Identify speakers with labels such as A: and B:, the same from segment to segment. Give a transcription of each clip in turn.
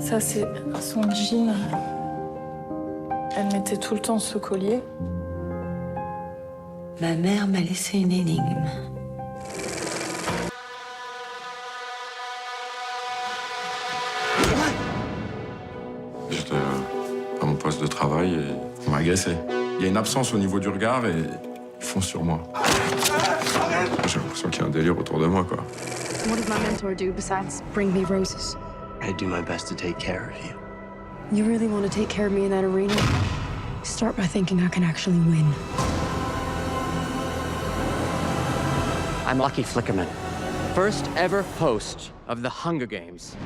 A: Ça, c'est son jean. Elle mettait tout le temps ce collier.
B: Ma mère m'a laissé une énigme.
C: J'étais à mon poste de travail et on m'a agressé. Il y a une absence au niveau du regard et ils foncent sur moi. J'ai l'impression qu'il y a un délire autour de moi, quoi.
D: What does my mentor do besides bring me roses?
E: I do my best to take care of you.
D: You really want to take care of me in that arena? Start by thinking I can actually win.
E: I'm Lucky Flickerman, first ever host of the Hunger Games.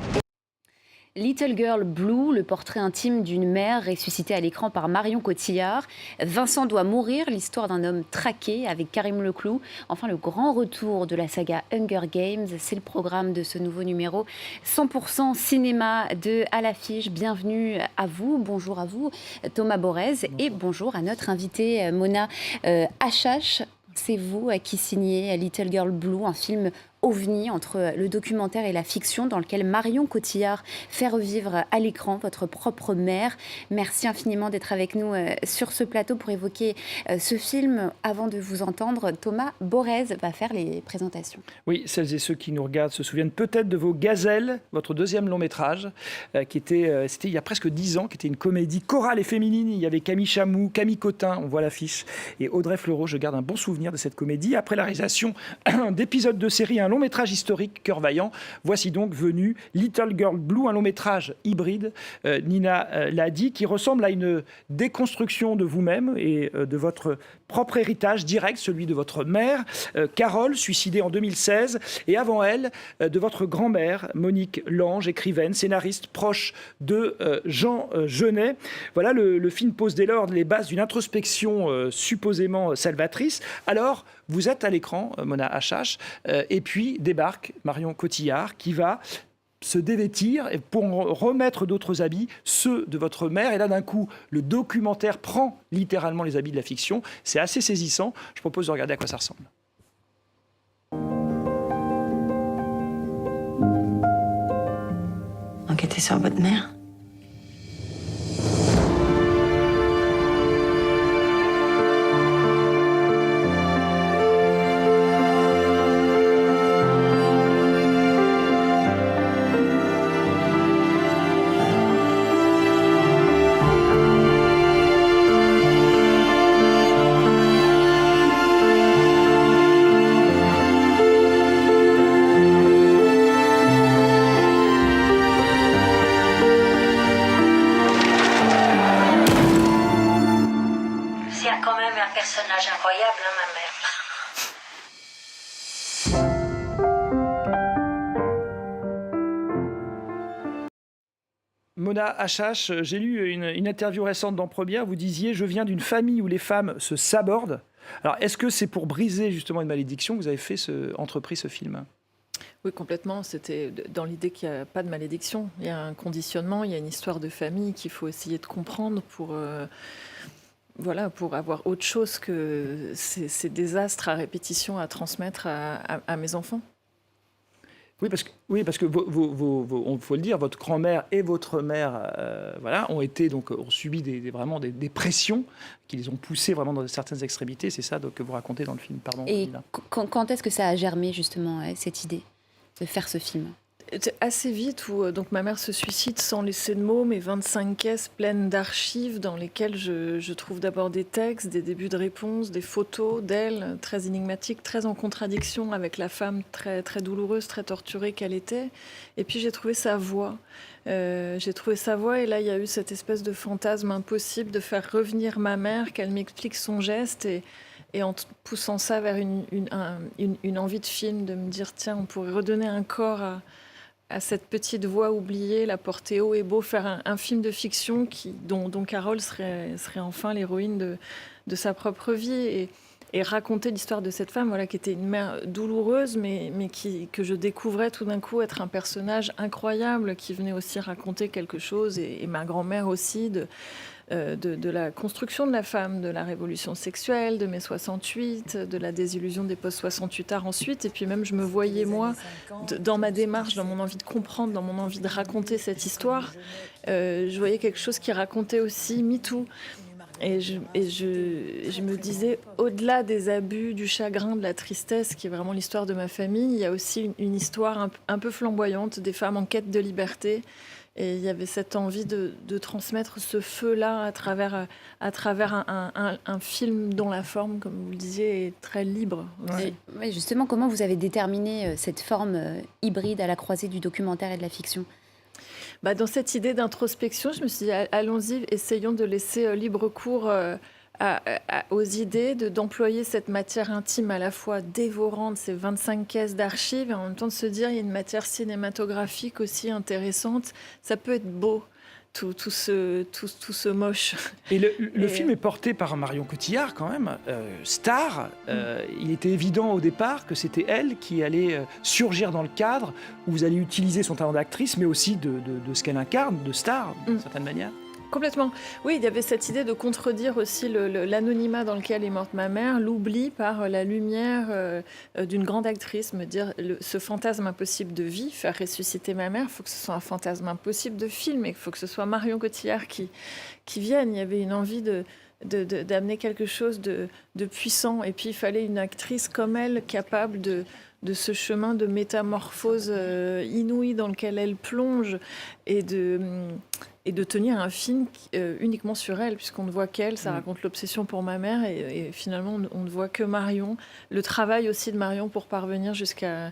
F: Little Girl Blue, le portrait intime d'une mère ressuscitée à l'écran par Marion Cotillard. Vincent doit mourir, l'histoire d'un homme traqué avec Karim Leclou. Enfin, le grand retour de la saga Hunger Games, c'est le programme de ce nouveau numéro 100% cinéma de À l'affiche. Bienvenue à vous, bonjour à vous Thomas Borez et bonjour à notre invitée Mona Achache. C'est vous qui signez Little Girl Blue, un film ovni entre le documentaire et la fiction dans lequel Marion Cotillard fait revivre à l'écran votre propre mère. Merci infiniment d'être avec nous sur ce plateau pour évoquer ce film. Avant de vous entendre, Thomas Borez va faire les présentations.
G: Oui, celles et ceux qui nous regardent se souviennent peut-être de vos Gazelles, votre deuxième long métrage, c'était il y a presque 10 ans, qui était une comédie chorale et féminine. Il y avait Camille Chamou, Camille Cotin, on voit l'affiche, et Audrey Fleurot. Je garde un bon souvenir de cette comédie. Après la réalisation d'épisodes de série, un long métrage historique, Cœur vaillant, voici donc venu Little Girl Blue, un long métrage hybride, Nina l'a dit, qui ressemble à une déconstruction de vous-même et de votre propre héritage direct, celui de votre mère, Carole, suicidée en 2016, et avant elle, de votre grand-mère, Monique Lange, écrivaine, scénariste proche de Jean Genet. Voilà, le film pose dès lors les bases d'une introspection supposément salvatrice. Alors, vous êtes à l'écran, Mona Achache, et puis débarque Marion Cotillard qui va se dévêtir pour remettre d'autres habits, ceux de votre mère. Et là, d'un coup, le documentaire prend littéralement les habits de la fiction. C'est assez saisissant. Je propose de regarder à quoi ça ressemble.
B: Enquêter sur votre mère?
H: C'est quand même un personnage incroyable, hein, ma mère.
G: Mona Achache, j'ai lu une interview récente dans Première. Vous disiez « Je viens d'une famille où les femmes se sabordent ». Alors, est-ce que c'est pour briser justement une malédiction que vous avez entrepris ce film ?
A: Oui, complètement. C'était dans l'idée qu'il n'y a pas de malédiction. Il y a un conditionnement, il y a une histoire de famille qu'il faut essayer de comprendre pour avoir autre chose que ces désastres à répétition à transmettre à mes enfants.
G: Oui, parce que on faut le dire, votre grand-mère et votre mère, ont subi vraiment des pressions qui les ont poussés vraiment dans certaines extrémités. C'est ça que vous racontez dans le film. Pardon.
F: Et quand est-ce que ça a germé justement cette idée de faire ce film ?
A: Assez vite, où donc ma mère se suicide sans laisser de mots, mais 25 caisses pleines d'archives dans lesquelles je trouve d'abord des textes, des débuts de réponses, des photos d'elle, très énigmatiques, très en contradiction avec la femme très, très douloureuse, très torturée qu'elle était. Et puis j'ai trouvé sa voix. Et là, il y a eu cette espèce de fantasme impossible de faire revenir ma mère, qu'elle m'explique son geste, et en poussant ça vers une envie de film, de me dire, tiens, on pourrait redonner un corps à cette petite voix oubliée, la porter haut et beau, faire un film de fiction dont Carole serait enfin l'héroïne de sa propre vie, et raconter l'histoire de cette femme, qui était une mère douloureuse, mais que je découvrais tout d'un coup être un personnage incroyable, qui venait aussi raconter quelque chose, et ma grand-mère aussi, de la construction de la femme, de la révolution sexuelle, de mai 68, de la désillusion des post-68 arts ensuite. Et puis même, je me voyais, moi, dans ma démarche, dans mon envie de comprendre, dans mon envie de raconter cette histoire, je voyais quelque chose qui racontait aussi MeToo. Et je me disais, au-delà des abus, du chagrin, de la tristesse, qui est vraiment l'histoire de ma famille, il y a aussi une histoire un peu flamboyante, des femmes en quête de liberté. Et il y avait cette envie de transmettre ce feu-là à travers un film dont la forme, comme vous le disiez, est très libre.
F: Ouais. Et justement, comment vous avez déterminé cette forme hybride à la croisée du documentaire et de la fiction ?
A: Dans cette idée d'introspection, je me suis dit, allons-y, essayons de laisser libre cours aux idées, d'employer cette matière intime à la fois dévorante, ces 25 caisses d'archives, et en même temps de se dire, il y a une matière cinématographique aussi intéressante. Ça peut être beau, tout ce moche.
G: Et le film est porté par Marion Cotillard, quand même, star. Il était évident au départ que c'était elle qui allait surgir dans le cadre, où vous allez utiliser son talent d'actrice, mais aussi de ce qu'elle incarne, de star, d'une certaine manière.
A: Complètement. Oui, il y avait cette idée de contredire aussi l'anonymat dans lequel est morte ma mère, l'oubli par la lumière d'une grande actrice, me dire ce fantasme impossible de vie, faire ressusciter ma mère, il faut que ce soit un fantasme impossible de film, et il faut que ce soit Marion Cotillard qui vienne. Il y avait une envie d'amener quelque chose de puissant, et puis il fallait une actrice comme elle, capable de ce chemin de métamorphose inouïe dans lequel elle plonge, et de tenir un film uniquement sur elle, puisqu'on ne voit qu'elle, ça raconte l'obsession pour ma mère, et finalement on ne voit que Marion, le travail aussi de Marion pour parvenir jusqu'à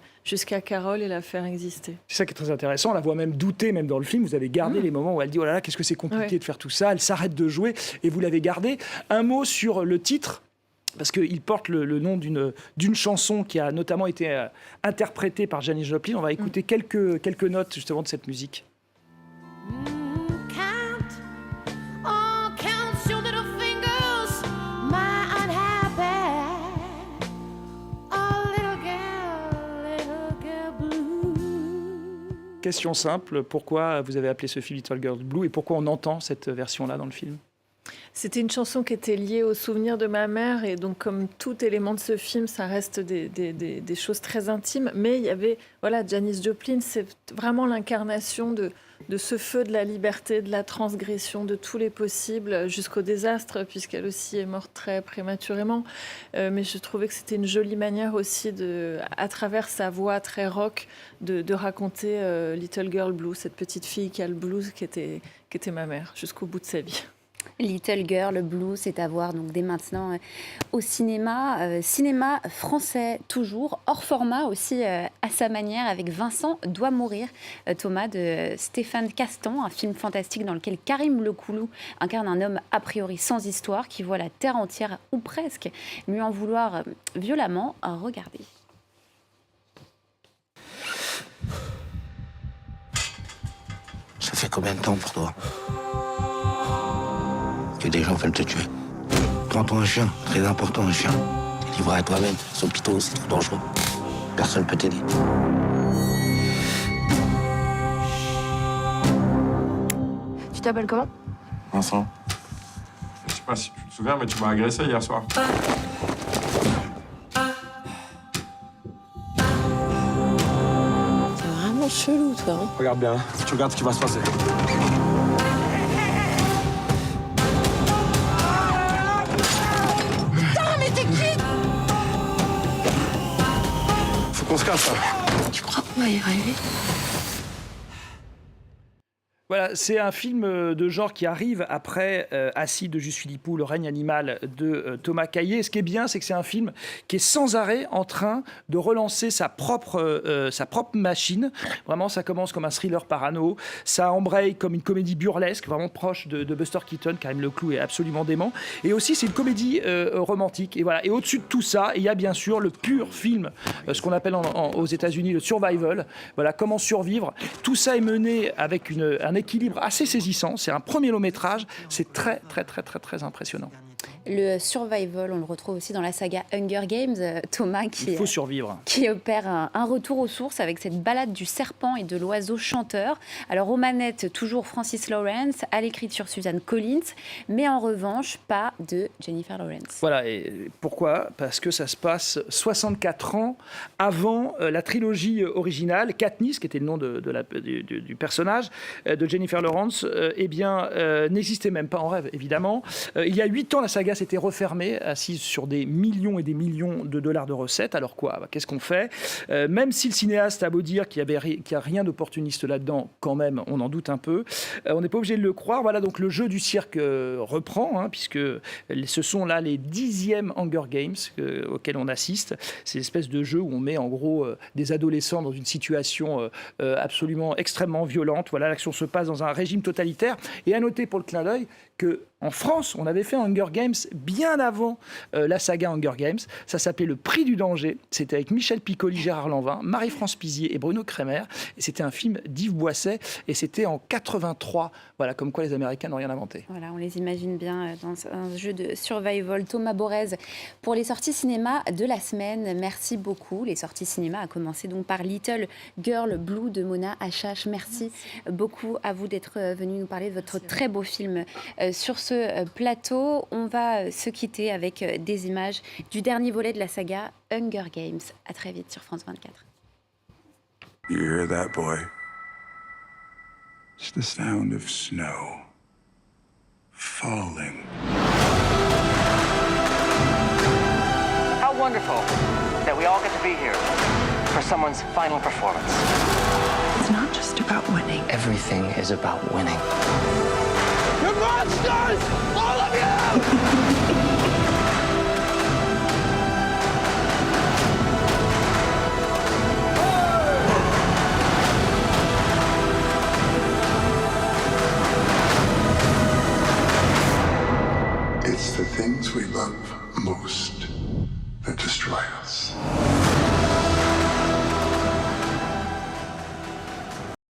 A: Carole et la faire exister.
G: C'est ça qui est très intéressant, on la voit même douter, même dans le film, vous avez gardé les moments où elle dit « Oh là là, qu'est-ce que c'est compliqué de faire tout ça », elle s'arrête de jouer, et vous l'avez gardé. Un mot sur le titre, parce qu'il porte le nom d'une chanson qui a notamment été interprétée par Janis Joplin. On va écouter quelques notes justement de cette musique. Question simple, pourquoi vous avez appelé ce film Little Girl Blue et pourquoi on entend cette version-là dans le film ?
A: C'était une chanson qui était liée au souvenir de ma mère, et donc comme tout élément de ce film, ça reste des choses très intimes. Mais il y avait, Janis Joplin, c'est vraiment l'incarnation de ce feu de la liberté, de la transgression, de tous les possibles, jusqu'au désastre, puisqu'elle aussi est morte très prématurément. Mais je trouvais que c'était une jolie manière aussi, à travers sa voix très rock, de raconter Little Girl Blue, cette petite fille qui a le blues, qui était ma mère, jusqu'au bout de sa vie.
F: Little Girl Blue, c'est à voir donc dès maintenant au cinéma. Cinéma français toujours, hors format aussi à sa manière, avec Vincent doit mourir, Thomas, de Stéphane Castan, un film fantastique dans lequel Karim Lecoulou incarne un homme a priori sans histoire qui voit la terre entière, ou presque, lui en vouloir violemment. Regardez.
I: Ça fait combien de temps pour toi que des gens veulent te tuer? Prends-toi un chien, très important un chien. T'es livré à toi-même, les hôpitaux, c'est trop dangereux. Personne ne peut t'aider.
D: Tu t'appelles comment?
C: Vincent. Je sais pas si tu te souviens, mais tu m'as agressé hier soir.
D: C'est vraiment chelou, toi. Hein?
C: Regarde bien, tu regardes ce qui va se passer. Faut qu'on se casse, là.
B: Tu crois qu'on va y arriver?
G: Voilà, c'est un film de genre qui arrive après Acide de Juste Philippou, Le règne animal de Thomas Caillet. Ce qui est bien, c'est que c'est un film qui est sans arrêt en train de relancer sa propre machine. Vraiment, ça commence comme un thriller parano, ça embraye comme une comédie burlesque, vraiment proche de Buster Keaton, Karim Lecoulou est absolument dément. Et aussi, c'est une comédie romantique. Et voilà. Et au-dessus de tout ça, il y a bien sûr le pur film, ce qu'on appelle aux États-Unis le survival. Voilà, comment survivre. Tout ça est mené avec un équilibre assez saisissant. C'est un premier long métrage. C'est très, très, très, très, très impressionnant.
F: Le survival, on le retrouve aussi dans la saga Hunger Games. Thomas
G: Il faut survivre.
F: qui opère un retour aux sources avec cette balade du serpent et de l'oiseau chanteur. Alors aux manettes, toujours Francis Lawrence, à l'écriture Suzanne Collins, mais en revanche, pas de Jennifer Lawrence.
G: Voilà, et pourquoi ? Parce que ça se passe 64 ans avant la trilogie originale. Katniss, qui était le nom du personnage de Jennifer Lawrence, n'existait même pas en rêve, évidemment. Il y a 8 ans, la saga s'était refermée, assise sur des millions et des millions de dollars de recettes. Alors quoi ? Qu'est-ce qu'on fait ? Même si le cinéaste a beau dire qu'il n'y a rien d'opportuniste là-dedans, quand même, on en doute un peu. On n'est pas obligé de le croire. Voilà, donc le jeu du cirque reprend, puisque ce sont là les 10e Hunger Games auxquels on assiste. C'est une espèce de jeu où on met en gros des adolescents dans une situation absolument extrêmement violente. Voilà, l'action se passe dans un régime totalitaire. Et à noter pour le clin d'œil qu'en France, on avait fait un Hunger Games bien avant la saga Hunger Games. Ça s'appelait Le Prix du danger. C'était avec Michel Piccoli, Gérard Lanvin, Marie-France Pizier et Bruno Kremer. Et c'était un film d'Yves Boisset. Et c'était en 83. Voilà, comme quoi les Américains n'ont rien inventé.
F: Voilà, on les imagine bien dans un jeu de survival. Thomas Borez, pour les sorties cinéma de la semaine, merci beaucoup. Les sorties cinéma a commencé donc par Little Girl Blue de Mona Achache. Merci beaucoup à vous d'être venu nous parler de votre très beau film sur ce plateau. On va se quitter avec des images du dernier volet de la saga Hunger Games. À très vite sur France 24.
J: You hear that, boy? It's the sound of snow falling.
E: How wonderful that we all get to be here for someone's final performance.
B: It's not just about winning.
E: Everything is about winning.
J: You're monsters! All of you! It's the things we love most that destroy us.